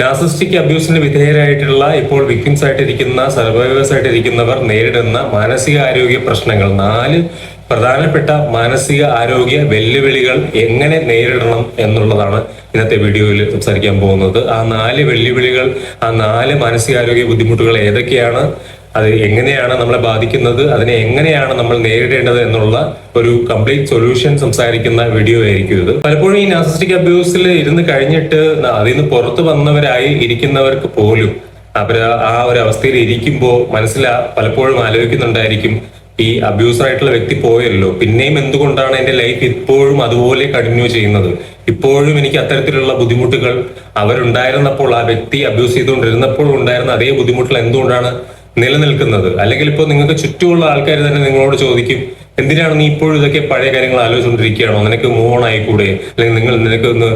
Narcissistic അബ്യൂസിന് വിധേയരായിട്ടുള്ള ഇപ്പോൾ victims ആയിട്ടിരിക്കുന്ന survivors ആയിട്ടിരിക്കുന്നവർ നേരിടുന്ന മാനസികാരോഗ്യ പ്രശ്നങ്ങൾ 4 പ്രധാനപ്പെട്ട മാനസിക ആരോഗ്യ വെല്ലുവിളികൾ എങ്ങനെ നേരിടണം എന്നുള്ളതാണ് ഇന്നത്തെ വീഡിയോയിൽ സംസാരിക്കാൻ പോകുന്നത്. ആ 4 വെല്ലുവിളികൾ, ആ 4 മാനസികാരോഗ്യ ബുദ്ധിമുട്ടുകൾ ഏതൊക്കെയാണ്, അത് എങ്ങനെയാണ് നമ്മളെ ബാധിക്കുന്നത്, അതിനെ എങ്ങനെയാണ് നമ്മൾ നേരിടേണ്ടത് എന്നുള്ള ഒരു കംപ്ലീറ്റ് സൊല്യൂഷൻ സംസാരിക്കുന്ന വീഡിയോ ആയിരിക്കും ഇത്. പലപ്പോഴും ഈ നാർസിസ്റ്റിക് അബ്യൂസിൽ ഇരുന്ന് കഴിഞ്ഞിട്ട് അതിൽ നിന്ന് പുറത്തു വന്നവരായി ഇരിക്കുന്നവർക്ക് പോലും അവർ ആ ഒരു അവസ്ഥയിൽ ഇരിക്കുമ്പോൾ പലപ്പോഴും ആലോചിക്കുന്നുണ്ടായിരിക്കും, ഈ അബ്യൂസർ ആയിട്ടുള്ള വ്യക്തി പോയല്ലോ, പിന്നെയും എന്തുകൊണ്ടാണ് എന്റെ ലൈഫ് ഇപ്പോഴും അതുപോലെ കണ്ടിന്യൂ ചെയ്യുന്നത്, ഇപ്പോഴും എനിക്ക് അത്തരത്തിലുള്ള ബുദ്ധിമുട്ടുകൾ അവരുണ്ടായിരുന്നപ്പോൾ, ആ വ്യക്തി അബ്യൂസ് ചെയ്തുകൊണ്ടിരുന്നപ്പോൾ ഉണ്ടായിരുന്ന അതേ ബുദ്ധിമുട്ടുകൾ എന്തുകൊണ്ടാണ് നിലനിൽക്കുന്നത്. അല്ലെങ്കിൽ ഇപ്പോൾ നിങ്ങൾക്ക് ചുറ്റുമുള്ള ആൾക്കാർ തന്നെ നിങ്ങളോട് ചോദിക്കും, എന്തിനാണ് നീ ഇപ്പോഴും ഇതൊക്കെ പഴയ കാര്യങ്ങൾ ആലോചിച്ചുകൊണ്ടിരിക്കുകയാണോ, നിനക്ക് മൂവ് ഓൺ ആയിക്കൂടെ, അല്ലെങ്കിൽ നിനക്ക് ഒന്ന്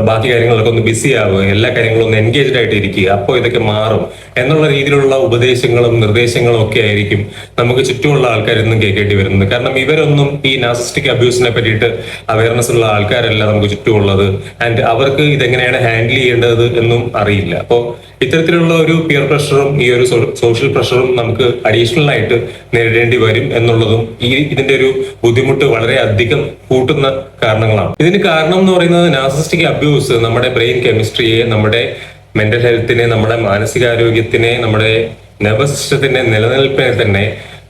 ബാക്കി കാര്യങ്ങളൊക്കെ ഒന്ന് ബിസി ആവുക, എല്ലാ കാര്യങ്ങളും ഒന്ന് എൻഗേജ്ഡ് ആയിട്ട് ഇരിക്കുക, അപ്പോൾ ഇതൊക്കെ മാറും എന്നുള്ള രീതിയിലുള്ള ഉപദേശങ്ങളും നിർദ്ദേശങ്ങളും ഒക്കെ ആയിരിക്കും നമുക്ക് ചുറ്റുമുള്ള ആൾക്കാരൊന്നും കേൾക്കേണ്ടി വരുന്നത്. കാരണം ഇവരൊന്നും ഈ നാർസിസ്റ്റിക് അബ്യൂസിനെ പറ്റിയിട്ട് അവയർനെസ് ഉള്ള ആൾക്കാരല്ല നമുക്ക് ചുറ്റുമുള്ളത്. ആൻഡ് അവർക്ക് ഇതെങ്ങനെയാണ് ഹാൻഡിൽ ചെയ്യേണ്ടത് എന്നും അറിയില്ല. അപ്പോൾ ഇത്തരത്തിലുള്ള ഒരു പിയർ പ്രഷറും ഈ ഒരു സോഷ്യൽ പ്രഷറും നമുക്ക് അഡീഷണൽ ആയിട്ട് നേരിടേണ്ടി വരും എന്നുള്ളതും ഇതിന്റെ ഒരു ബുദ്ധിമുട്ട് വളരെ അധികം കൂട്ടുന്ന കാരണങ്ങളാണ്. ഇതിന് കാരണം എന്ന് പറയുന്നത് നാർസിസ്റ്റിക് അബ്യൂസ് നമ്മുടെ ബ്രെയിൻ കെമിസ്ട്രിയെ, നമ്മുടെ മെന്റൽ ഹെൽത്തിനെ, നമ്മുടെ മാനസികാരോഗ്യത്തിനെ, നമ്മുടെ നെർവസ് സിസ്റ്റത്തിന്റെ നിലനിൽപ്പിനെ തന്നെ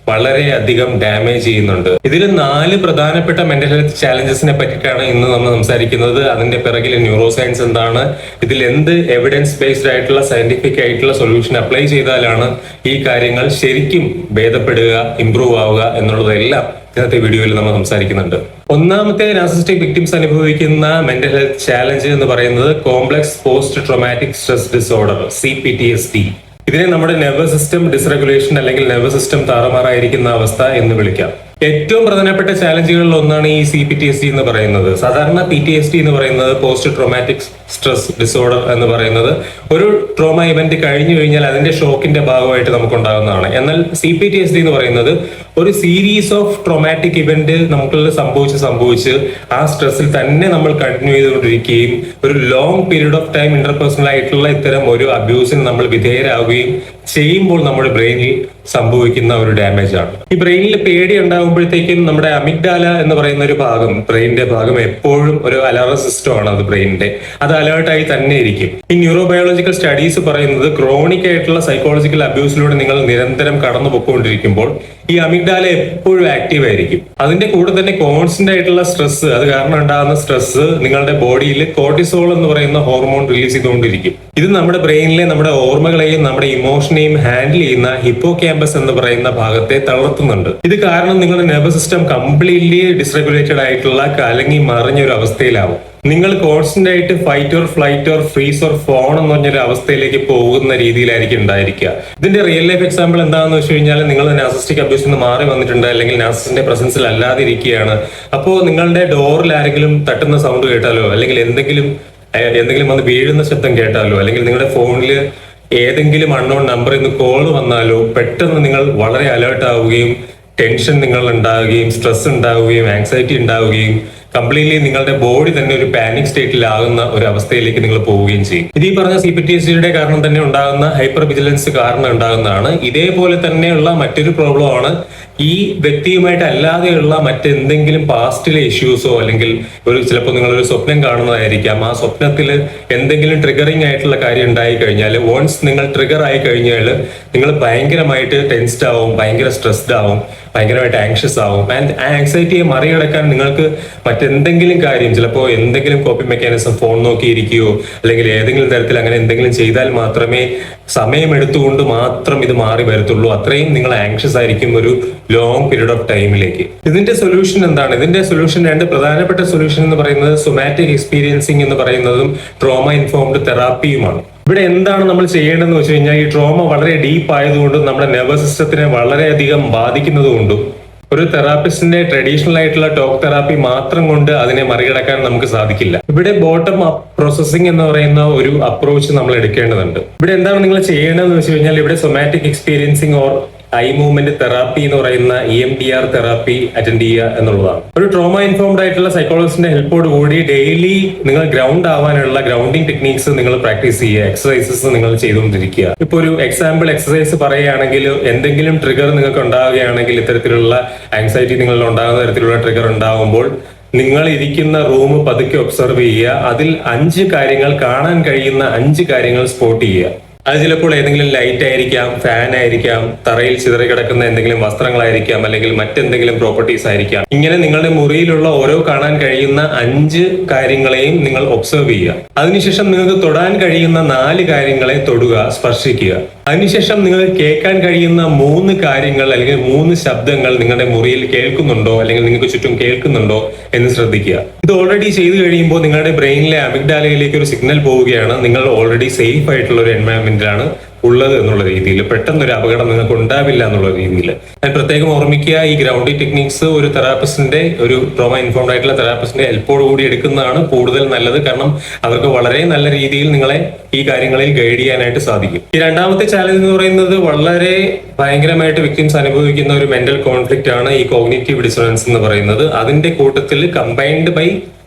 വളരെ അധികം ഡാമേജ് ചെയ്യുന്നുണ്ട്. ഇതിൽ 4 പ്രധാനപ്പെട്ട മെന്റൽ ഹെൽത്ത് ചാലഞ്ചസിനെ പറ്റിയിട്ടാണ് ഇന്ന് നമ്മൾ സംസാരിക്കുന്നത്. അതിന്റെ പിറകിൽ ന്യൂറോ സയൻസ് എന്താണ്, ഇതിൽ എന്ത് എവിഡൻസ് ബേസ്ഡ് ആയിട്ടുള്ള സയന്റിഫിക് ആയിട്ടുള്ള സൊല്യൂഷൻ അപ്ലൈ ചെയ്താലാണ് ഈ കാര്യങ്ങൾ ശരിക്കും ഭേദപ്പെടുക, ഇംപ്രൂവ് ആവുക എന്നുള്ളതെല്ലാം ഇന്നത്തെ വീഡിയോയിൽ നമ്മൾ സംസാരിക്കുന്നുണ്ട്. ഒന്നാമത്തെ നാർസിസ്റ്റിക് വിക്ടിംസ് അനുഭവിക്കുന്ന മെന്റൽ ഹെൽത്ത് ചാലഞ്ച് എന്ന് പറയുന്നത് complex post traumatic stress disorder, CPTSD. ഇതിനെ നമ്മുടെ നെർവസ് സിസ്റ്റം ഡിസ്റെഗുലേഷൻ അല്ലെങ്കിൽ നെർവസ് സിസ്റ്റം താറുമാറായിരിക്കുന്ന അവസ്ഥ എന്ന് വിളിക്കാം. ഏറ്റവും പ്രധാനപ്പെട്ട ചാലഞ്ചുകളിൽ ഒന്നാണ് ഈ CPTSD എന്ന് പറയുന്നത്. സാധാരണ PTSD എന്ന് പറയുന്നത് പോസ്റ്റ് ട്രോമാറ്റിക് സ്ട്രെസ് ഡിസോർഡർ എന്ന് പറയുന്നത് ഒരു ട്രോമ ഇവന്റ് കഴിഞ്ഞു കഴിഞ്ഞാൽ അതിന്റെ ഷോക്കിന്റെ ഭാഗമായിട്ട് നമുക്കുണ്ടാകുന്നതാണ്. എന്നാൽ CPTSD എന്ന് പറയുന്നത് ഒരു സീരീസ് ഓഫ് ട്രോമാറ്റിക് ഇവന്റ് നമുക്കുള്ള സംഭവിച്ച് ആ സ്ട്രെസ്സിൽ തന്നെ നമ്മൾ കണ്ടിന്യൂ ചെയ്തുകൊണ്ടിരിക്കുകയും ഒരു long period of time interpersonal ആയിട്ടുള്ള ഇത്തരം ഒരു അബ്യൂസിന് നമ്മൾ വിധേയരാകുകയും ചെയ്യുമ്പോൾ നമ്മുടെ ബ്രെയിനിൽ സംഭവിക്കുന്ന ഒരു ഡാമേജ് ആണ്. ഈ ബ്രെയിനിൽ പേടി ഉണ്ടാകുമ്പോഴത്തേക്കും നമ്മുടെ അമിഗ്ഡാല എന്ന് പറയുന്ന ഒരു ഭാഗം, ബ്രെയിനിന്റെ ഭാഗം എപ്പോഴും ഒരു അലാറം സിസ്റ്റം ആണ്. അത് ബ്രെയിനിന്റെ അത് അലേർട്ടായി തന്നെ ഇരിക്കും. ഈ ന്യൂറോബയോളജിക്കൽ സ്റ്റഡീസ് പറയുന്നത് ക്രോണിക് ആയിട്ടുള്ള സൈക്കോളജിക്കൽ അബ്യൂസിലൂടെ നിങ്ങൾ നിരന്തരം കടന്നു പൊയ്ക്കൊണ്ടിരിക്കുമ്പോൾ ഈ അമിഗ്ഡാല എപ്പോഴും ആക്റ്റീവ് ആയിരിക്കും. അതിന്റെ കൂടെ തന്നെ കോൺസ്റ്റന്റ് ആയിട്ടുള്ള സ്ട്രെസ്, അത് കാരണം ഉണ്ടാകുന്ന സ്ട്രെസ് നിങ്ങളുടെ ബോഡിയിൽ കോർട്ടിസോൾ എന്ന് പറയുന്ന ഹോർമോൺ റിലീസ് ചെയ്തുകൊണ്ടിരിക്കും. ഇത് നമ്മുടെ ബ്രെയിനിലെ നമ്മുടെ ഓർമ്മകളെയും നമ്മുടെ ഇമോഷനെയും ഹാൻഡിൽ ചെയ്യുന്ന ഹിപ്പോക്യാമ്പസ് എന്ന് പറയുന്ന ഭാഗത്തെ തളർത്തുന്നുണ്ട്. ഇത് കാരണം നിങ്ങളുടെ നെർവസ് സിസ്റ്റം കംപ്ലീറ്റ്ലി ഡിസ്റെഗുലേറ്റഡ് ആയിട്ടുള്ള കലങ്ങി മറിഞ്ഞ ഒരു അവസ്ഥയിലാവും. നിങ്ങൾ കോൺസ്റ്റന്റ് ആയിട്ട് fight or flight or freeze or phone എന്ന് പറഞ്ഞൊരു അവസ്ഥയിലേക്ക് പോകുന്ന രീതിയിലായിരിക്കും ഉണ്ടായിരിക്കുക. ഇതിന്റെ റിയൽ ലൈഫ് എക്സാമ്പിൾ എന്താണെന്ന് വെച്ച് കഴിഞ്ഞാൽ, നിങ്ങൾ നാർസിസ്റ്റിക് അബ്യൂസിൽ നിന്ന് മാറി വന്നിട്ടുണ്ട്, അല്ലെങ്കിൽ നാർസിസ്റ്റിന്റെ പ്രസൻസിൽ അല്ലാതെ ഇരിക്കുകയാണ്. അപ്പോൾ നിങ്ങളുടെ ഡോറിൽ ആരെങ്കിലും തട്ടുന്ന സൗണ്ട് കേട്ടാലോ, അല്ലെങ്കിൽ എന്തെങ്കിലും വന്ന് വീഴുന്ന ശബ്ദം കേട്ടാലോ, അല്ലെങ്കിൽ നിങ്ങളുടെ ഫോണിൽ ഏതെങ്കിലും അൺനോൺ നമ്പറിൽ നിന്ന് കോൾ വന്നാലോ പെട്ടെന്ന് നിങ്ങൾ വളരെ അലേർട്ട് ആവുകയും ടെൻഷൻ നിങ്ങൾ ഉണ്ടാവുകയും സ്ട്രെസ് ഉണ്ടാവുകയും ആങ്സൈറ്റി ഉണ്ടാവുകയും കംപ്ലീറ്റ്ലി നിങ്ങളുടെ ബോഡി തന്നെ ഒരു പാനിക് സ്റ്റേറ്റിലാകുന്ന ഒരു അവസ്ഥയിലേക്ക് നിങ്ങൾ പോവുകയും ചെയ്യും. ഇത് ഈ പറഞ്ഞ CPTSD കാരണം തന്നെ ഉണ്ടാകുന്ന ഹൈപ്പർ വിജിലൻസ് കാരണം ഉണ്ടാകുന്നതാണ്. ഇതേപോലെ തന്നെയുള്ള മറ്റൊരു പ്രോബ്ലമാണ് ഈ വ്യക്തിയുമായിട്ട് അല്ലാതെയുള്ള മറ്റെന്തെങ്കിലും പാസ്റ്റിലെ ഇഷ്യൂസോ, അല്ലെങ്കിൽ ചിലപ്പോൾ നിങ്ങളൊരു സ്വപ്നം കാണുന്നതായിരിക്കാം. ആ സ്വപ്നത്തിൽ എന്തെങ്കിലും ട്രിഗറിങ് ആയിട്ടുള്ള കാര്യം ഉണ്ടായി കഴിഞ്ഞാൽ, വൺസ് നിങ്ങൾ ട്രിഗർ ആയി കഴിഞ്ഞാൽ നിങ്ങൾ ഭയങ്കരമായിട്ട് ടെൻസ്ഡ് ആവും, ഭയങ്കര സ്ട്രെസ്ഡ് ആവും, ഭയങ്കരമായിട്ട് ആങ്ഷ്യസ് ആവും. ആൻഡ് ആ ആങ്സൈറ്റിയെ മറികടക്കാൻ നിങ്ങൾക്ക് മറ്റെന്തെങ്കിലും കാര്യം, ചിലപ്പോൾ എന്തെങ്കിലും കോപ്പിംഗ് മെക്കാനിസം, ഫോൺ നോക്കിയിരിക്കുകയോ അല്ലെങ്കിൽ ഏതെങ്കിലും തരത്തിൽ അങ്ങനെ എന്തെങ്കിലും ചെയ്താൽ മാത്രമേ സമയമെടുത്തുകൊണ്ട് മാത്രം ഇത് മാറി വരത്തുള്ളൂ. അത്രയും നിങ്ങൾ ആങ്ഷ്യസ് ആയിരിക്കും ഒരു ലോങ് പീരീഡ് ഓഫ് ടൈമിലേക്ക്. ഇതിന്റെ സൊല്യൂഷൻ എന്താണ്? ഇതിന്റെ സൊല്യൂഷൻ 2 പ്രധാനപ്പെട്ട സൊല്യൂഷൻ എന്ന് പറയുന്നത് സൊമാറ്റിക് എക്സ്പീരിയൻസിങ് എന്ന് പറയുന്നതും ട്രോമ ഇൻഫോംഡ് തെറാപ്പിയുമാണ്. ഇവിടെ എന്താണ് നമ്മൾ ചെയ്യേണ്ടതെന്ന് വെച്ച് കഴിഞ്ഞാൽ, ഈ ട്രോമ വളരെ ഡീപ്പ് ആയതുകൊണ്ടും നമ്മുടെ നെർവസ് സിസ്റ്റത്തിനെ വളരെയധികം ബാധിക്കുന്നതുകൊണ്ടും ഒരു തെറാപ്പിസ്റ്റിന്റെ ട്രഡീഷണൽ ആയിട്ടുള്ള ടോക്ക് തെറാപ്പി മാത്രം കൊണ്ട് അതിനെ മറികടക്കാൻ നമുക്ക് സാധിക്കില്ല. ഇവിടെ ബോട്ടം അപ്പ് പ്രോസസ്സിംഗ് എന്ന് പറയുന്ന ഒരു അപ്രോച്ച് നമ്മൾ എടുക്കേണ്ടതുണ്ട്. ഇവിടെ എന്താണ് നിങ്ങൾ ചെയ്യേണ്ടതെന്ന് വെച്ച് കഴിഞ്ഞാൽ, ഇവിടെ somatic experiencing or I movement therapy എന്ന് പറയുന്ന EMDR തെറാപ്പി അറ്റൻഡ് ചെയ്യുക എന്നുള്ളതാണ്. ഒരു ട്രോമ ഇൻഫോംഡ് ആയിട്ടുള്ള സൈക്കോളജിസ്റ്റിന്റെ ഹെൽപ്പോട് കൂടി ഡെയിലി നിങ്ങൾ ഗ്രൗണ്ട് ആവാനുള്ള ഗ്രൗണ്ടിങ് ടെക്നീക്സ് നിങ്ങൾ പ്രാക്ടീസ് ചെയ്യുക, എക്സസൈസസ് നിങ്ങൾ ചെയ്തുകൊണ്ടിരിക്കുക. ഇപ്പൊ ഒരു എക്സാമ്പിൾ എക്സസൈസ് പറയുകയാണെങ്കിൽ, എന്തെങ്കിലും ട്രിഗർ നിങ്ങൾക്ക് ഉണ്ടാവുകയാണെങ്കിൽ, ഇത്തരത്തിലുള്ള ആങ്സൈറ്റി നിങ്ങളിൽ ഉണ്ടാകുന്ന തരത്തിലുള്ള ട്രിഗർ ഉണ്ടാകുമ്പോൾ നിങ്ങൾ ഇരിക്കുന്ന റൂം പതുക്കെ ഒബ്സർവ് ചെയ്യുക. അതിൽ 5 കാര്യങ്ങൾ, കാണാൻ കഴിയുന്ന 5 കാര്യങ്ങൾ സ്പോട്ട് ചെയ്യുക. അത് ചിലപ്പോൾ ഏതെങ്കിലും ലൈറ്റ് ആയിരിക്കാം, ഫാൻ ആയിരിക്കാം, തറയിൽ ചിതറി കിടക്കുന്ന എന്തെങ്കിലും വസ്ത്രങ്ങളായിരിക്കാം, അല്ലെങ്കിൽ മറ്റെന്തെങ്കിലും പ്രോപ്പർട്ടീസ് ആയിരിക്കാം. ഇങ്ങനെ നിങ്ങളുടെ മുറിയിലുള്ള ഓരോ കാണാൻ കഴിയുന്ന 5 കാര്യങ്ങളെയും നിങ്ങൾ ഒബ്സർവ് ചെയ്യുക. അതിനുശേഷം നിങ്ങൾക്ക് തൊടാൻ കഴിയുന്ന 4 കാര്യങ്ങളെ തൊടുക, സ്പർശിക്കുക. അതിനുശേഷം നിങ്ങൾക്ക് കേൾക്കാൻ കഴിയുന്ന 3 കാര്യങ്ങൾ അല്ലെങ്കിൽ 3 ശബ്ദങ്ങൾ നിങ്ങളുടെ മുറിയിൽ കേൾക്കുന്നുണ്ടോ, അല്ലെങ്കിൽ നിങ്ങൾക്ക് ചുറ്റും കേൾക്കുന്നുണ്ടോ എന്ന് ശ്രദ്ധിക്കുക. ഇത് ഓൾറെഡി ചെയ്തു കഴിയുമ്പോൾ നിങ്ങളുടെ ബ്രെയിനിലെ അമിഗ്ഡാലയിലേക്ക് ഒരു സിഗ്നൽ പോവുകയാണ്, നിങ്ങൾ ഓൾറെഡി സേഫ് ആയിട്ടുള്ള ഒരു എൻവയോൺമെന്റിലാണ് ഉള്ളത് എന്നുള്ള രീതിയിൽ, പെട്ടെന്നൊരു അപകടം നിങ്ങൾക്ക് ഉണ്ടാവില്ല എന്നുള്ള രീതിയിൽ. ഞാൻ പ്രത്യേകം ഓർമ്മിക്കുക, ഈ ഗ്രൗണ്ടിങ് ടെക്നിക്സ് ഒരു തെറാപ്പിസ്റ്റിന്റെ, ഒരു ട്രോമ ഇൻഫോംഡ് ആയിട്ടുള്ള തെറാപ്പിസ്റ്റിന്റെ ഹെൽപ്പോട് കൂടി എടുക്കുന്നതാണ് കൂടുതൽ നല്ലത്. കാരണം അവർക്ക് വളരെ നല്ല രീതിയിൽ നിങ്ങളെ ഈ കാര്യങ്ങളിൽ ഗൈഡ് ചെയ്യാനായിട്ട് സാധിക്കും. ഈ രണ്ടാമത്തെ ചാലഞ്ച് എന്ന് പറയുന്നത് വളരെ ഭയങ്കരമായിട്ട് വിക്ടിംസ് അനുഭവിക്കുന്ന ഒരു മെന്റൽ കോൺഫ്ലിക്റ്റ് ആണ് ഈ കോഗ്നിറ്റീവ് ഡിസോണൻസ് എന്ന് പറയുന്നത്. അതിന്റെ കൂട്ടത്തിൽ കമ്പൈൻഡ് ബൈ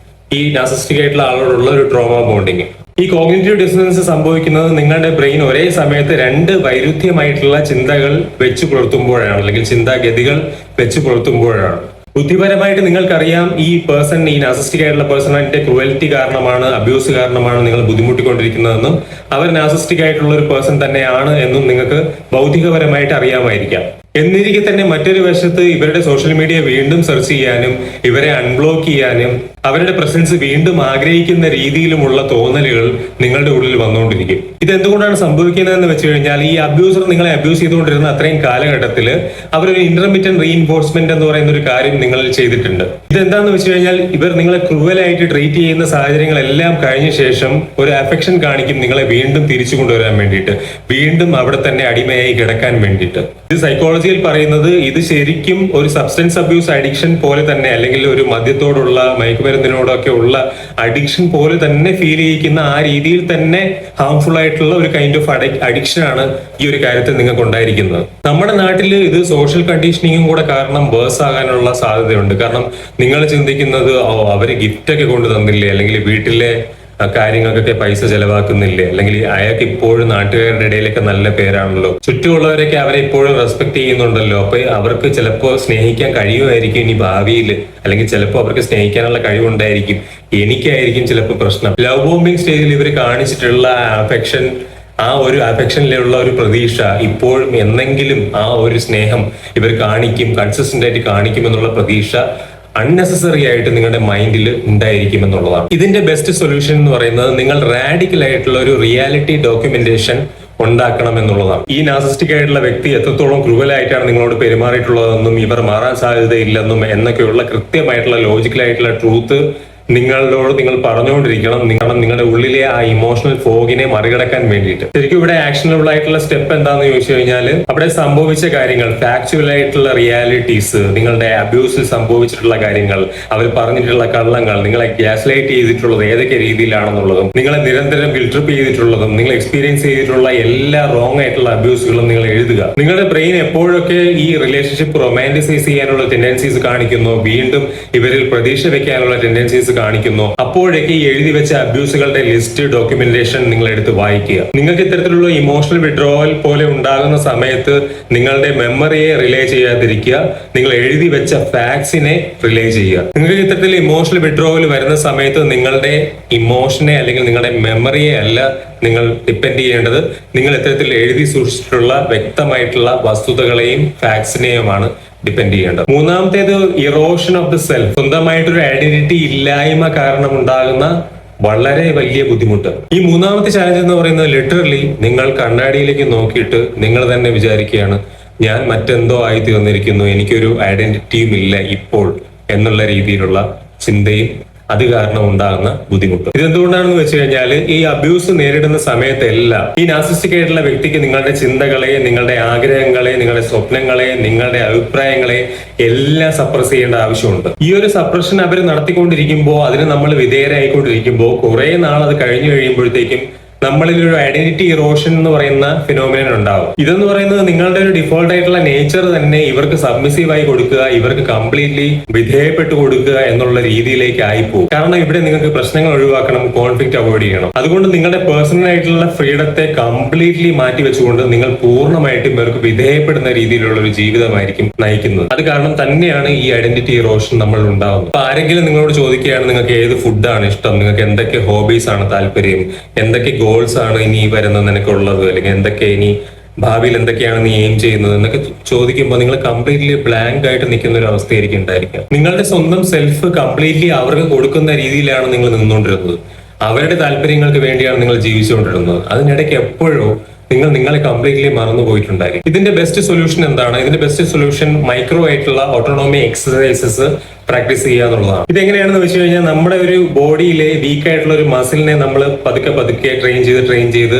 ഈ നാർസിസ്റ്റിക് ആയിട്ടുള്ള ആളോടുള്ള ഒരു ട്രോമ ബോണ്ടിങ്. ഈ കോഗ്നിറ്റീവ് ഡിസോണൻസ് സംഭവിക്കുന്നത് നിങ്ങളുടെ ബ്രെയിൻ ഒരേ സമയത്ത് 2 വൈരുദ്ധ്യമായിട്ടുള്ള ചിന്തകൾ വെച്ച് പുലർത്തുമ്പോഴാണ്, അല്ലെങ്കിൽ ചിന്താഗതികൾ വെച്ച് പുലർത്തുമ്പോഴാണ്. ബുദ്ധിപരമായിട്ട് നിങ്ങൾക്കറിയാം ഈ പേഴ്സൺ, ഈ നാർസിസ്റ്റിക് ആയിട്ടുള്ള പേഴ്സണിന്റെ ക്രൂവൽറ്റി കാരണമാണ്, അബ്യൂസ് കാരണമാണ് നിങ്ങൾ ബുദ്ധിമുട്ടിക്കൊണ്ടിരിക്കുന്നതെന്നും അവർ നാർസിസ്റ്റിക് ആയിട്ടുള്ള ഒരു പേഴ്സൺ തന്നെയാണ് എന്നും നിങ്ങൾക്ക് ഭൗതികപരമായിട്ട് അറിയാമായിരിക്കാം. എന്നിരിക്കെ തന്നെ മറ്റൊരു വശത്ത് ഇവരുടെ സോഷ്യൽ മീഡിയ വീണ്ടും സെർച്ച് ചെയ്യാനും ഇവരെ അൺബ്ലോക്ക് ചെയ്യാനും അവരുടെ പ്രസൻസ് വീണ്ടും ആഗ്രഹിക്കുന്ന രീതിയിലുമുള്ള തോന്നലുകൾ നിങ്ങളുടെ ഉള്ളിൽ വന്നുകൊണ്ടിരിക്കും. ഇത് എന്തുകൊണ്ടാണ് സംഭവിക്കുന്നതെന്ന് വെച്ച് കഴിഞ്ഞാൽ, ഈ അബ്യൂസർ നിങ്ങളെ അബ്യൂസ് ചെയ്തുകൊണ്ടിരുന്ന അത്രയും കാലഘട്ടത്തിൽ അവരൊരു ഇന്റർമിറ്റന്റ് റീഇൻഫോഴ്സ്മെന്റ് എന്ന് പറയുന്ന ഒരു കാര്യം നിങ്ങളിൽ ചെയ്തിട്ടുണ്ട്. ഇതെന്താന്ന് വെച്ച് കഴിഞ്ഞാൽ, ഇവർ നിങ്ങളെ ക്രൂവലായിട്ട് ട്രീറ്റ് ചെയ്യുന്ന സാഹചര്യങ്ങളെല്ലാം കഴിഞ്ഞ ശേഷം ഒരു അഫെക്ഷൻ കാണിക്കും നിങ്ങളെ വീണ്ടും തിരിച്ചു കൊണ്ടുവരാൻ വേണ്ടിയിട്ട്, വീണ്ടും അവിടെ തന്നെ അടിമയായി കിടക്കാൻ വേണ്ടിയിട്ട്. ഇത് സൈക്കോളജിയിൽ പറയുന്നത്, ഇത് ശരിക്കും ഒരു സബ്സ്റ്റൻസ് അബ്യൂസ് അഡിക്ഷൻ പോലെ തന്നെ, അല്ലെങ്കിൽ ഒരു മദ്യത്തോടുള്ള, മയക്കുമരുന്നിനോടൊക്കെ ഉള്ള അഡിക്ഷൻ പോലെ തന്നെ ഫീൽ ചെയ്യിക്കുന്ന, ആ രീതിയിൽ തന്നെ ഹാർംഫുൾ ആയിട്ടുള്ള ഒരു കൈൻഡ് ഓഫ് അഡിക്ഷൻ ആണ് ഈ ഒരു കാര്യത്തിൽ നിങ്ങൾക്ക് ഉണ്ടായിരിക്കുന്നത്. നമ്മുടെ നാട്ടിൽ ഇത് സോഷ്യൽ കണ്ടീഷനിങ്ങും കൂടെ കാരണം വേഴ്സ് ആകാനുള്ള സാധ്യതയുണ്ട്. കാരണം നിങ്ങൾ ചിന്തിക്കുന്നത്, അവര് ഗിഫ്റ്റ് ഒക്കെ കൊണ്ടു തന്നില്ലേ, അല്ലെങ്കിൽ വീട്ടിലെ കാര്യങ്ങൾക്കൊക്കെ പൈസ ചെലവാക്കുന്നില്ലേ, അല്ലെങ്കിൽ അയാൾക്ക് ഇപ്പോഴും നാട്ടുകാരുടെ ഇടയിലൊക്കെ നല്ല പേരാണല്ലോ, ചുറ്റുമുള്ളവരൊക്കെ അവരെ ഇപ്പോഴും റെസ്പെക്ട് ചെയ്യുന്നുണ്ടല്ലോ, അപ്പൊ അവർക്ക് ചിലപ്പോൾ സ്നേഹിക്കാൻ കഴിയുമായിരിക്കും ഇനി ഭാവിയിൽ, അല്ലെങ്കിൽ ചിലപ്പോൾ അവർക്ക് സ്നേഹിക്കാനുള്ള കഴിവുണ്ടായിരിക്കും, എനിക്കായിരിക്കും ചിലപ്പോൾ പ്രശ്നം. ലവ് ബോംബിംഗ് സ്റ്റേജിൽ ഇവർ കാണിച്ചിട്ടുള്ള അഫെക്ഷൻ, ആ ഒരു അഫെക്ഷനിലുള്ള ഒരു പ്രതീക്ഷ, ഇപ്പോഴും എന്നെങ്കിലും ആ ഒരു സ്നേഹം ഇവർ കാണിക്കും, കൺസിസ്റ്റന്റ് ആയിട്ട് കാണിക്കും എന്നുള്ള പ്രതീക്ഷ അൺനെസസറി ആയിട്ട് നിങ്ങളുടെ മൈൻഡിൽ ഉണ്ടായിരിക്കും എന്നുള്ളതാണ്. ഇതിന്റെ ബെസ്റ്റ് സൊല്യൂഷൻ എന്ന് പറയുന്നത്, നിങ്ങൾ റാഡിക്കൽ ആയിട്ടുള്ള ഒരു റിയാലിറ്റി ഡോക്യുമെന്റേഷൻ ഉണ്ടാക്കണം എന്നുള്ളതാണ്. ഈ നാർസിസ്റ്റിക് ആയിട്ടുള്ള വ്യക്തി എത്രത്തോളം ക്രൂവലായിട്ടാണ് നിങ്ങളോട് പെരുമാറിയിട്ടുള്ളതെന്നും ഇവർ മാറാൻ സാധ്യതയില്ലെന്നും എന്നൊക്കെയുള്ള കൃത്യമായിട്ടുള്ള ലോജിക്കലായിട്ടുള്ള ട്രൂത്ത് നിങ്ങൾ പറഞ്ഞുകൊണ്ടിരിക്കണം. നിങ്ങളുടെ ഉള്ളിലെ ആ ഇമോഷണൽ ഫോഗിനെ മറികടക്കാൻ വേണ്ടിയിട്ട്. ശരിക്കും ഇവിടെ ആക്ഷനബിൾ ആയിട്ടുള്ള സ്റ്റെപ്പ് എന്താണെന്ന് ചോദിച്ചു കഴിഞ്ഞാൽ, അവിടെ സംഭവിച്ച കാര്യങ്ങൾ, ഫാക്ച്വൽ ആയിട്ടുള്ള റിയാലിറ്റീസ്, നിങ്ങളുടെ അബ്യൂസിൽ സംഭവിച്ചിട്ടുള്ള കാര്യങ്ങൾ, അവർ പറഞ്ഞിട്ടുള്ള കള്ളങ്ങൾ, നിങ്ങളെ ഗ്യാസ് ലൈറ്റ് ചെയ്തിട്ടുള്ളത് ഏതൊക്കെ രീതിയിലാണെന്നുള്ളതും, നിങ്ങളെ നിരന്തരം ഗിൽട്രിപ്പ് ചെയ്തിട്ടുള്ളതും, നിങ്ങൾ എക്സ്പീരിയൻസ് ചെയ്തിട്ടുള്ള എല്ലാ റോങ് ആയിട്ടുള്ള അബ്യൂസുകളും നിങ്ങൾ എഴുതുക. നിങ്ങളുടെ ബ്രെയിൻ എപ്പോഴൊക്കെ ഈ റിലേഷൻഷിപ്പ് റൊമാൻറ്റിസൈസ് ചെയ്യാനുള്ള ടെൻഡൻസീസ് കാണിക്കുന്നു, വീണ്ടും ഇവരിൽ പ്രതീക്ഷ വെക്കാനുള്ള ടെൻഡൻസീസ് കാണിക്കുന്നു, അപ്പോഴേക്ക് ഈ എഴുതി വെച്ച അബ്യൂസുകളുടെ ലിസ്റ്റ്, ഡോക്യുമെന്റേഷൻ നിങ്ങൾ എടുത്ത് വായിക്കുക. നിങ്ങൾക്ക് ഇത്തരത്തിലുള്ള ഇമോഷണൽ വിഡ്രോവൽ പോലെ ഉണ്ടാകുന്ന സമയത്ത് നിങ്ങളുടെ മെമ്മറിയെ റിലേ ചെയ്യാതിരിക്കുക, നിങ്ങൾ എഴുതി വെച്ച ഫാക്ട്സിനെ റിലേ ചെയ്യുക. നിങ്ങൾക്ക് ഇത്തരത്തിൽ ഇമോഷണൽ വിഡ്രോവൽ വരുന്ന സമയത്ത് നിങ്ങളുടെ ഇമോഷനെ അല്ലെങ്കിൽ നിങ്ങളുടെ മെമ്മറിയെ അല്ല നിങ്ങൾ ഡിപ്പെൻഡ് ചെയ്യേണ്ടത്, നിങ്ങൾ ഇത്തരത്തിൽ എഴുതി സൂക്ഷിച്ചിട്ടുള്ള വ്യക്തമായിട്ടുള്ള വസ്തുതകളെയും ഫാക്ട്സിനെയുമാണ് ഡിപ്പെൻഡ് ചെയ്യേണ്ടത്. മൂന്നാമത്തേത് ഇറോഷൻ ഓഫ് ദ സെൽഫ്. സ്വന്തമായിട്ടൊരു ഐഡന്റിറ്റി ഇല്ലായ്മ കാരണം ഉണ്ടാകുന്ന വളരെ വലിയ ബുദ്ധിമുട്ട്. ഈ മൂന്നാമത്തെ ചാലഞ്ച് എന്ന് പറയുന്നത്, ലിറ്ററലി നിങ്ങൾ കണ്ണാടിയിലേക്ക് നോക്കിയിട്ട് നിങ്ങൾ തന്നെ വിചാരിക്കുകയാണ്, ഞാൻ മറ്റെന്തോ ആയി തീർന്നിരിക്കുന്നു, എനിക്കൊരു ഐഡന്റിറ്റിയും ഇല്ല ഇപ്പോൾ എന്നുള്ള രീതിയിലുള്ള ചിന്തയും അത് കാരണം ഉണ്ടാകുന്ന ബുദ്ധിമുട്ട്. ഇതെന്തുകൊണ്ടാണെന്ന് വെച്ച് കഴിഞ്ഞാൽ, ഈ അബ്യൂസ് നേരിടുന്ന സമയത്തെല്ലാം ഈ നാർസിസ്റ്റിക് ആയിട്ടുള്ള വ്യക്തിക്ക് നിങ്ങളുടെ ചിന്തകളെ, നിങ്ങളുടെ ആഗ്രഹങ്ങളെ, നിങ്ങളുടെ സ്വപ്നങ്ങളെ, നിങ്ങളുടെ അഭിപ്രായങ്ങളെ എല്ലാം സപ്രസ് ചെയ്യേണ്ട ആവശ്യമുണ്ട്. ഈ ഒരു സപ്രഷൻ അവർ നടത്തിക്കൊണ്ടിരിക്കുമ്പോൾ, അതിന് നമ്മൾ വിധേയരായിക്കൊണ്ടിരിക്കുമ്പോൾ, കുറെ നാൾ അത് കഴിഞ്ഞു കഴിയുമ്പോഴത്തേക്കും നമ്മളിൽ ഒരു ഐഡന്റിറ്റി ഇറോഷൻ എന്ന് പറയുന്ന ഫിനോമിനൻ ഉണ്ടാവും. ഇതെന്ന് പറയുന്നത് നിങ്ങളുടെ ഒരു ഡിഫോൾട്ട് ആയിട്ടുള്ള നേച്ചർ തന്നെ ഇവർക്ക് സബ്മിസീവ് ആയി കൊടുക്കുക, ഇവർക്ക് കംപ്ലീറ്റ്ലി വിധേയപ്പെട്ട് കൊടുക്കുക എന്നുള്ള രീതിയിലേക്ക് ആയിപ്പോകും. കാരണം ഇവിടെ നിങ്ങൾക്ക് പ്രശ്നങ്ങൾ ഒഴിവാക്കണം, കോൺഫ്ലിക്റ്റ് അവോയ്ഡ് ചെയ്യണം. അതുകൊണ്ട് നിങ്ങളുടെ പേഴ്സണൽ ആയിട്ടുള്ള ഫ്രീഡത്തെ കംപ്ലീറ്റ്ലി മാറ്റി വെച്ചുകൊണ്ട് നിങ്ങൾ പൂർണ്ണമായിട്ടും ഇവർക്ക് വിധേയപ്പെടുന്ന രീതിയിലുള്ള ഒരു ജീവിതമായിരിക്കും നയിക്കുന്നത്. അത് കാരണം തന്നെയാണ് ഈ ഐഡന്റിറ്റി ഇറോഷൻ നമ്മൾ ഉണ്ടാവുന്നത്. അപ്പൊ ആരെങ്കിലും നിങ്ങളോട് ചോദിക്കുകയാണ് നിങ്ങൾക്ക് ഏത് ഫുഡാണ് ഇഷ്ടം, നിങ്ങൾക്ക് എന്തൊക്കെ ഹോബീസ് ആണ് താല്പര്യം, എന്തൊക്കെ ഗോൾസ് ആണ് ഇനി വരുന്നത് നിനക്കുള്ളത്, അല്ലെങ്കിൽ എന്തൊക്കെ ഇനി ഭാവിയിൽ എന്തൊക്കെയാണ് നീ എയിം ചെയ്യുന്നത് എന്നൊക്കെ ചോദിക്കുമ്പോൾ നിങ്ങൾ കംപ്ലീറ്റ്ലി ബ്ലാങ്ക് ആയിട്ട് നിൽക്കുന്ന ഒരു അവസ്ഥയായിരിക്കും ഉണ്ടായിരിക്കുക. നിങ്ങളുടെ സ്വന്തം സെൽഫ് കംപ്ലീറ്റ്ലി അവർക്ക് കൊടുക്കുന്ന രീതിയിലാണ് നിങ്ങൾ നിന്നുകൊണ്ടിരുന്നത്. അവരുടെ താല്പര്യങ്ങൾക്ക് വേണ്ടിയാണ് നിങ്ങൾ ജീവിച്ചുകൊണ്ടിരുന്നത്. അതിനിടയ്ക്ക് എപ്പോഴോ നിങ്ങൾ നിങ്ങളെ കംപ്ലീറ്റ്ലി മറന്നു പോയിട്ടുണ്ടായിരിക്കും. ഇതിന്റെ ബെസ്റ്റ് സൊല്യൂഷൻ എന്താണ്? ഇതിന്റെ ബെസ്റ്റ് സൊല്യൂഷൻ മൈക്രോ ആയിട്ടുള്ള ഓട്ടോണോമി എക്സസൈസസ് പ്രാക്ടീസ് ചെയ്യുക എന്നുള്ളതാണ്. ഇതെങ്ങനെയാണെന്ന് വെച്ച് കഴിഞ്ഞാൽ നമ്മുടെ ഒരു ബോഡിയിലെ വീക്ക് ആയിട്ടുള്ള ഒരു മസിലിനെ നമ്മൾ പതുക്കെ പതുക്കെ ട്രെയിൻ ചെയ്ത്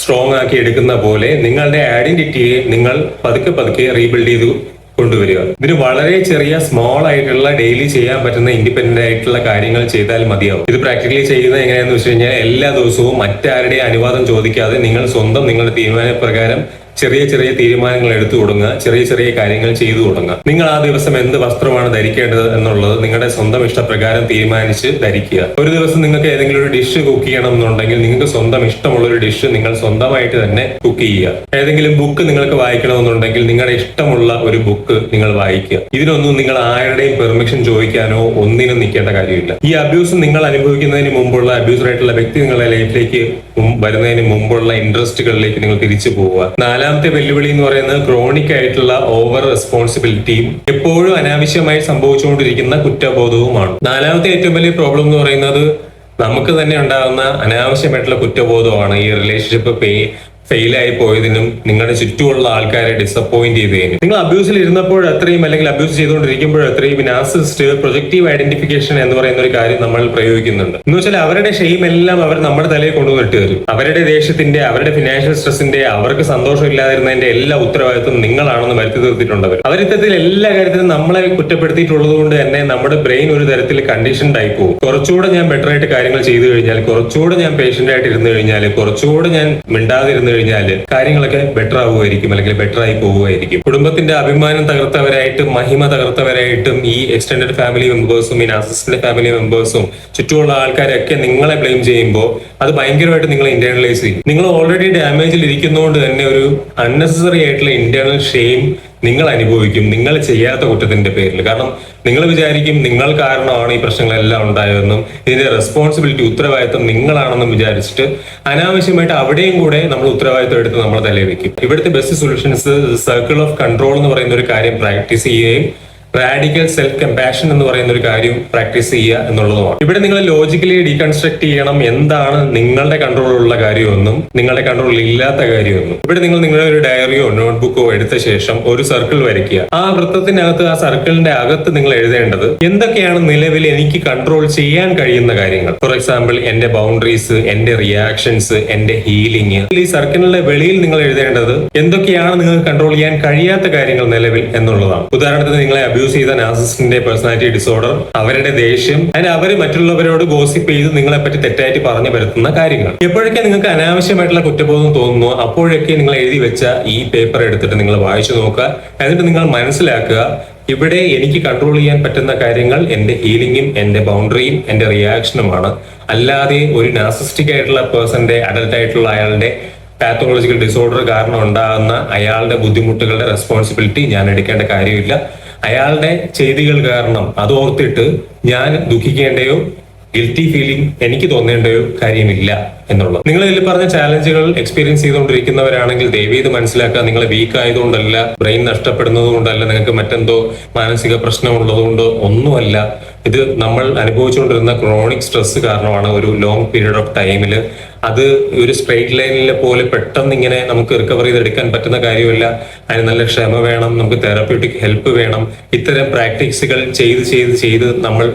സ്ട്രോങ് ആക്കി എടുക്കുന്ന പോലെ നിങ്ങളുടെ ഐഡന്റിറ്റിയെ നിങ്ങൾ പതുക്കെ പതുക്കെ റീബിൽഡ് ചെയ്ത് കൊണ്ടുവരിക. ഇതിന് വളരെ ചെറിയ സ്മോൾ ആയിട്ടുള്ള ഡെയിലി ചെയ്യാൻ പറ്റുന്ന ഇൻഡിപെൻഡന്റ് ആയിട്ടുള്ള കാര്യങ്ങൾ ചെയ്താൽ മതിയാവും. ഇത് പ്രാക്ടിക്കലി ചെയ്യുന്നത് എങ്ങനെയാണെന്ന് വെച്ച് കഴിഞ്ഞാൽ എല്ലാ ദിവസവും മറ്റാരുടെ അനുവാദം ചോദിക്കാതെ നിങ്ങൾ സ്വന്തം നിങ്ങളുടെ തീരുമാനപ്രകാരം ചെറിയ ചെറിയ തീരുമാനങ്ങൾ എടുത്തു തുടങ്ങുക, ചെറിയ ചെറിയ കാര്യങ്ങൾ ചെയ്തു തുടങ്ങുക. നിങ്ങൾ ആ ദിവസം എന്ത് വസ്ത്രമാണ് ധരിക്കേണ്ടത് എന്നുള്ളത് നിങ്ങളുടെ സ്വന്തം ഇഷ്ടപ്രകാരം തീരുമാനിച്ച് ധരിക്കുക. ഒരു ദിവസം നിങ്ങൾക്ക് ഏതെങ്കിലും ഒരു ഡിഷ് കുക്ക് ചെയ്യണം എന്നുണ്ടെങ്കിൽ നിങ്ങൾക്ക് സ്വന്തം ഇഷ്ടമുള്ള ഒരു ഡിഷ് നിങ്ങൾ സ്വന്തമായിട്ട് തന്നെ കുക്ക് ചെയ്യുക. ഏതെങ്കിലും ബുക്ക് നിങ്ങൾക്ക് വായിക്കണമെന്നുണ്ടെങ്കിൽ നിങ്ങളുടെ ഇഷ്ടമുള്ള ഒരു ബുക്ക് നിങ്ങൾ വായിക്കുക. ഇതിനൊന്നും നിങ്ങൾ ആരുടെയും പെർമിഷൻ ചോദിക്കാനോ ഒന്നിനും നിൽക്കേണ്ട കാര്യമില്ല. ഈ അബ്യൂസ് നിങ്ങൾ അനുഭവിക്കുന്നതിന് മുമ്പുള്ള അബ്യൂസറായിട്ടുള്ള വ്യക്തി നിങ്ങളുടെ ലൈഫിലേക്ക് വരുന്നതിന് മുമ്പുള്ള ഇൻട്രസ്റ്റുകളിലേക്ക് നിങ്ങൾ തിരിച്ചു പോവുക. നാലാമത്തെ വെല്ലുവിളി എന്ന് പറയുന്നത് ക്രോണിക് ആയിട്ടുള്ള ഓവർ റെസ്പോൺസിബിലിറ്റിയും എപ്പോഴും അനാവശ്യമായി സംഭവിച്ചുകൊണ്ടിരിക്കുന്ന കുറ്റബോധവുമാണ്. നാലാമത്തെ ഏറ്റവും വലിയ പ്രോബ്ലം എന്ന് പറയുന്നത് നമുക്ക് തന്നെ ഉണ്ടാകുന്ന അനാവശ്യമായിട്ടുള്ള കുറ്റബോധമാണ്. ഈ റിലേഷൻഷിപ്പ് ഫെയിലായി പോയതിനും നിങ്ങളുടെ ചുറ്റുമുള്ള ആൾക്കാരെ ഡിസപ്പോയിന്റ് ചെയ്തതിനും. നിങ്ങൾ അബ്യൂസിൽ ഇരുന്നപ്പോൾ അത്രയും അല്ലെങ്കിൽ അബ്യൂസ് ചെയ്തുകൊണ്ടിരിക്കുമ്പോൾ അത്രയും നാർസിസ്റ്റ് പ്രൊജക്റ്റീവ് ഐഡന്റിഫിക്കേഷൻ എന്ന് പറയുന്ന ഒരു കാര്യം നമ്മൾ പ്രയോഗിക്കുന്നുണ്ട്. എന്ന് വെച്ചാൽ അവരുടെ ഷെയിം എല്ലാം അവർ നമ്മുടെ തലയിൽ കൊണ്ടുവന്നിട്ട് വരും. അവരുടെ ദേഷ്യത്തിന്റെ, അവരുടെ ഫിനാൻഷ്യൽ സ്ട്രെസിന്റെ, അവർക്ക് സന്തോഷം ഇല്ലാതിരുന്നതിന്റെ എല്ലാ ഉത്തരവാദിത്വം നിങ്ങളാണെന്ന് വരുത്തി തീർത്തിട്ടുണ്ട് അവർ. ഇത്തരത്തിൽ എല്ലാ കാര്യത്തിലും നമ്മളെ കുറ്റപ്പെടുത്തിയിട്ടുള്ളത് കൊണ്ട് തന്നെ നമ്മുടെ ബ്രെയിൻ ഒരു തരത്തിൽ കണ്ടീഷൻഡ് ആയി പോകും. കുറച്ചുകൂടെ ഞാൻ ബെറ്റർ ആയിട്ട് കാര്യങ്ങൾ ചെയ്തു കഴിഞ്ഞാൽ, കുറച്ചുകൂടെ ഞാൻ പേഷ്യന്റ് ആയിട്ട് ഇരുന്ന് കഴിഞ്ഞാൽ, കുറച്ചുകൂടെ ഞാൻ മിണ്ടാതിരുന്ന് കഴിഞ്ഞാല് കാര്യങ്ങളൊക്കെ ബെറ്റർ ആവുമായിരിക്കും, അല്ലെങ്കിൽ ബെറ്റർ ആയി പോവുമായിരിക്കും. കുടുംബത്തിന്റെ അഭിമാനം തകർത്തവരായിട്ടും മഹിമ തകർത്തവരായിട്ടും ഈ എക്സ്റ്റെൻഡഡ് ഫാമിലി മെമ്പേഴ്സും ഈ നാർസിസ്റ്റിന്റെ ഫാമിലി മെമ്പേഴ്സും ചുറ്റുമുള്ള ആൾക്കാരൊക്കെ നിങ്ങളെ ബ്ലെയിം ചെയ്യുമ്പോൾ അത് ഭയങ്കരമായിട്ട് നിങ്ങൾ ഇന്റേണലൈസ് ചെയ്യും. നിങ്ങൾ ഓൾറെഡി ഡാമേജിൽ ഇരിക്കുന്നതുകൊണ്ട് തന്നെ ഒരു അൺനെസസറി ആയിട്ടുള്ള ഇന്റേണൽ ഷെയിം നിങ്ങൾ അനുഭവിക്കും, നിങ്ങൾ ചെയ്യാത്ത കുറ്റത്തിന്റെ പേരിൽ. കാരണം നിങ്ങൾ വിചാരിക്കും നിങ്ങൾ കാരണമാണ് ഈ പ്രശ്നങ്ങളെല്ലാം ഉണ്ടായതെന്നും ഇതിന്റെ റെസ്പോൺസിബിലിറ്റി, ഉത്തരവാദിത്വം നിങ്ങളാണെന്നും വിചാരിച്ചിട്ട് അനാവശ്യമായിട്ട് അവിടെയും കൂടെ നമ്മൾ ഉത്തരവാദിത്വം എടുത്ത് നമ്മളെ തലയിൽ വെക്കും. ഇവിടുത്തെ best solutions circle of control എന്ന് പറയുന്ന ഒരു കാര്യം പ്രാക്ടീസ് ചെയ്യുകയും റാഡിക്കൽ സെൽഫ് കമ്പാഷൻ എന്ന് പറയുന്ന ഒരു കാര്യം പ്രാക്ടീസ് ചെയ്യുക എന്നുള്ളതുമാണ്. ഇവിടെ നിങ്ങൾ ലോജിക്കലി ഡീകൺസ്ട്രക്ട് ചെയ്യണം എന്താണ് നിങ്ങളുടെ കൺട്രോളിലുള്ള കാര്യമെന്നും നിങ്ങളുടെ കൺട്രോളിൽ ഇല്ലാത്ത കാര്യമെന്നും. ഇവിടെ നിങ്ങൾ നിങ്ങളുടെ ഒരു ഡയറിയോ നോട്ട്ബുക്കോ എടുത്ത ശേഷം ഒരു സർക്കിൾ വരയ്ക്കുക. ആ വൃത്തത്തിനകത്ത്, ആ സർക്കിളിന്റെ അകത്ത് നിങ്ങൾ എഴുതേണ്ടത് എന്തൊക്കെയാണ് നിലവിൽ എനിക്ക് കൺട്രോൾ ചെയ്യാൻ കഴിയുന്ന കാര്യങ്ങൾ. ഫോർ എക്സാമ്പിൾ എന്റെ ബൗണ്ടറീസ്, എന്റെ റിയാക്ഷൻസ്, എന്റെ ഹീലിംഗ്. ഈ സർക്കിളിന്റെ വെളിയിൽ നിങ്ങൾ എഴുതേണ്ടത് എന്തൊക്കെയാണ് നിങ്ങൾക്ക് കൺട്രോൾ ചെയ്യാൻ കഴിയാത്ത കാര്യങ്ങൾ നിലവിൽ എന്നുള്ളതാണ്. ഉദാഹരണത്തിന് നിങ്ങളെ അബ്യൂസ് ചെയ്ത നാർസിസ്റ്റിന്റെ പേഴ്സണാലിറ്റി ഡിസോർഡർ, അവരുടെ ദേഷ്യം, അതിന് അവര് മറ്റുള്ളവരോട് ഗോസിപ്പ് ചെയ്ത് നിങ്ങളെ പറ്റി തെറ്റായിട്ട് പറഞ്ഞു വരുത്തുന്ന കാര്യങ്ങൾ. എപ്പോഴൊക്കെ നിങ്ങൾക്ക് അനാവശ്യമായിട്ടുള്ള കുറ്റബോധം തോന്നുന്നു അപ്പോഴൊക്കെ നിങ്ങൾ എഴുതി വെച്ച ഈ പേപ്പർ എടുത്തിട്ട് നിങ്ങൾ വായിച്ചു നോക്കുക. എന്നിട്ട് നിങ്ങൾ മനസ്സിലാക്കുക ഇവിടെ എനിക്ക് കൺട്രോൾ ചെയ്യാൻ പറ്റുന്ന കാര്യങ്ങൾ എന്റെ ഹീലിംഗും എന്റെ ബൗണ്ടറിയും എന്റെ റിയാക്ഷനുമാണ്. അല്ലാതെ ഒരു നാർസിസ്റ്റിക് ആയിട്ടുള്ള പേഴ്സന്റെ, അഡൽട്ട് ആയിട്ടുള്ള അയാളുടെ പാത്തോളജിക്കൽ ഡിസോർഡർ കാരണം ഉണ്ടാകുന്ന അയാളുടെ ബുദ്ധിമുട്ടുകളുടെ റെസ്പോൺസിബിലിറ്റി ഞാൻ എടുക്കേണ്ട കാര്യമില്ല. അയാളുടെ ചെയ്തികൾ കാരണം അത് ഓർത്തിട്ട് ഞാൻ ദുഃഖിക്കേണ്ടയോ ഗിൽറ്റി ഫീലിംഗ് എനിക്ക് തോന്നേണ്ടയോ കാര്യമില്ല എന്നുള്ളത്. നിങ്ങൾ ഇതിൽ പറഞ്ഞ ചാലഞ്ചുകൾ എക്സ്പീരിയൻസ് ചെയ്തുകൊണ്ടിരിക്കുന്നവരാണെങ്കിൽ ദയവ് ചെയ്ത് മനസ്സിലാക്കുക, നിങ്ങൾ വീക്ക് ആയതുകൊണ്ടല്ല, ബ്രെയിൻ നഷ്ടപ്പെടുന്നത് കൊണ്ടല്ല, നിങ്ങൾക്ക് മറ്റെന്തോ മാനസിക പ്രശ്നം ഉള്ളതുകൊണ്ടോ ഒന്നുമല്ല. ഇത് നമ്മൾ അനുഭവിച്ചുകൊണ്ടിരുന്ന ക്രോണിക് സ്ട്രെസ് കാരണമാണ്. ഒരു ലോങ് പീരീഡ് ഓഫ് ടൈമിൽ അത് ഒരു സ്ട്രെയിറ്റ് ലൈനിലെ പോലെ പെട്ടെന്ന് ഇങ്ങനെ നമുക്ക് റിക്കവർ ചെയ്തെടുക്കാൻ പറ്റുന്ന കാര്യമല്ല. അതിന് നല്ല ക്ഷമ വേണം, നമുക്ക് തെറാപ്യൂട്ടിക് ഹെൽപ്പ് വേണം. ഇത്തരം പ്രാക്ടീസുകൾ ചെയ്ത് നമ്മൾ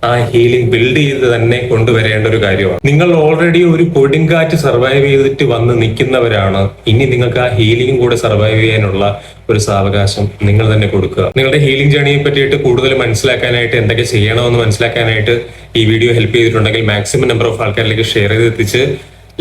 ആ ഹീലിംഗ് ബിൽഡ് ചെയ്ത് തന്നെ കൊണ്ടുവരേണ്ട ഒരു കാര്യമാണ്. നിങ്ങൾ ഓൾറെഡി ഒരു കൊടുങ്കാറ്റ് സർവൈവ് ചെയ്തിട്ട് വന്ന് നിൽക്കുന്നവരാണ്. ഇനി നിങ്ങൾക്ക് ആ ഹീലിംഗും കൂടെ സർവൈവ് ചെയ്യാനുള്ള ഒരു സാവകാശം നിങ്ങൾ തന്നെ കൊടുക്കുക. നിങ്ങളുടെ ഹീലിംഗ് ജേണിയെ പറ്റിയിട്ട് കൂടുതൽ മനസ്സിലാക്കാനായിട്ട്, എന്തൊക്കെ ചെയ്യണമെന്ന് മനസ്സിലാക്കാനായിട്ട് ഈ വീഡിയോ ഹെൽപ്പ് ചെയ്തിട്ടുണ്ടെങ്കിൽ മാക്സിമം നമ്പർ ഓഫ് ആൾക്കാരിലേക്ക് ഷെയർ ചെയ്ത് എത്തിച്ച്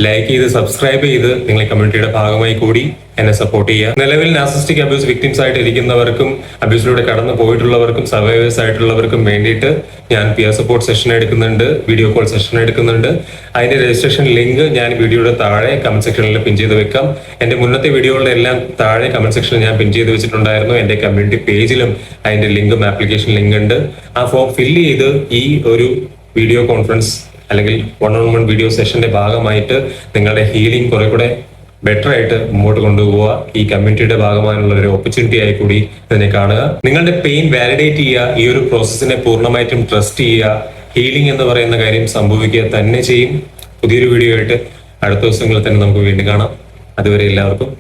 ലൈക്ക് ചെയ്ത് സബ്സ്ക്രൈബ് ചെയ്ത് നിങ്ങൾ കമ്മ്യൂണിറ്റിയുടെ ഭാഗമായി കൂടി എന്നെ സപ്പോർട്ട് ചെയ്യുക. നിലവിൽ നാർസിസ്റ്റിക് അബ്യൂസ് വിക്ടിംസ് ആയിട്ട് ഇരിക്കുന്നവർക്കും അബ്യൂസിലൂടെ കടന്നു പോയിട്ടുള്ളവർക്കും സർവൈവേഴ്സ് ആയിട്ടുള്ളവർക്കും വേണ്ടിയിട്ട് ഞാൻ പിയർ സപ്പോർട്ട് സെഷൻ എടുക്കുന്നുണ്ട്, വീഡിയോ കോൾ സെഷൻ എടുക്കുന്നുണ്ട്. അതിന്റെ രജിസ്ട്രേഷൻ ലിങ്ക് ഞാൻ വീഡിയോയുടെ താഴെ കമന്റ് സെക്ഷനിൽ പിൻ ചെയ്ത് വെക്കാം. എന്റെ മുന്നത്തെ വീഡിയോകളുടെ എല്ലാം താഴെ കമന്റ് സെക്ഷനിൽ ഞാൻ പിൻ ചെയ്ത് വെച്ചിട്ടുണ്ടായിരുന്നു. എന്റെ കമ്മ്യൂണിറ്റി പേജിലും അതിന്റെ ലിങ്കും ആപ്ലിക്കേഷൻ ലിങ്ക് ഉണ്ട്. ആ ഫോം ഫില്ല് ചെയ്ത് ഈ ഒരു വീഡിയോ കോൺഫറൻസ് അല്ലെങ്കിൽ 1-on-1 വീഡിയോ സെഷന്റെ ഭാഗമായിട്ട് നിങ്ങളുടെ ഹീലിംഗ് കുറെ കൂടെ ബെറ്റർ ആയിട്ട് മുമ്പോട്ട് കൊണ്ടുപോവുക. ഈ കമ്മ്യൂണിറ്റിയുടെ ഭാഗമായുള്ള ഒരു ഓപ്പർച്യൂണിറ്റി ആയി കൂടി ഇതിനെ കാണുക. നിങ്ങളുടെ പെയിൻ വാലിഡേറ്റ് ചെയ്യുക, ഈ ഒരു പ്രോസസ്സിനെ പൂർണ്ണമായിട്ടും ട്രസ്റ്റ് ചെയ്യുക. ഹീലിംഗ് എന്ന് പറയുന്ന കാര്യം സംഭവിക്കുക തന്നെ ചെയ്യും. പുതിയൊരു വീഡിയോ ആയിട്ട് അടുത്ത ദിവസങ്ങളിൽ തന്നെ നമുക്ക് വീണ്ടും കാണാം. അതുവരെ എല്ലാവർക്കും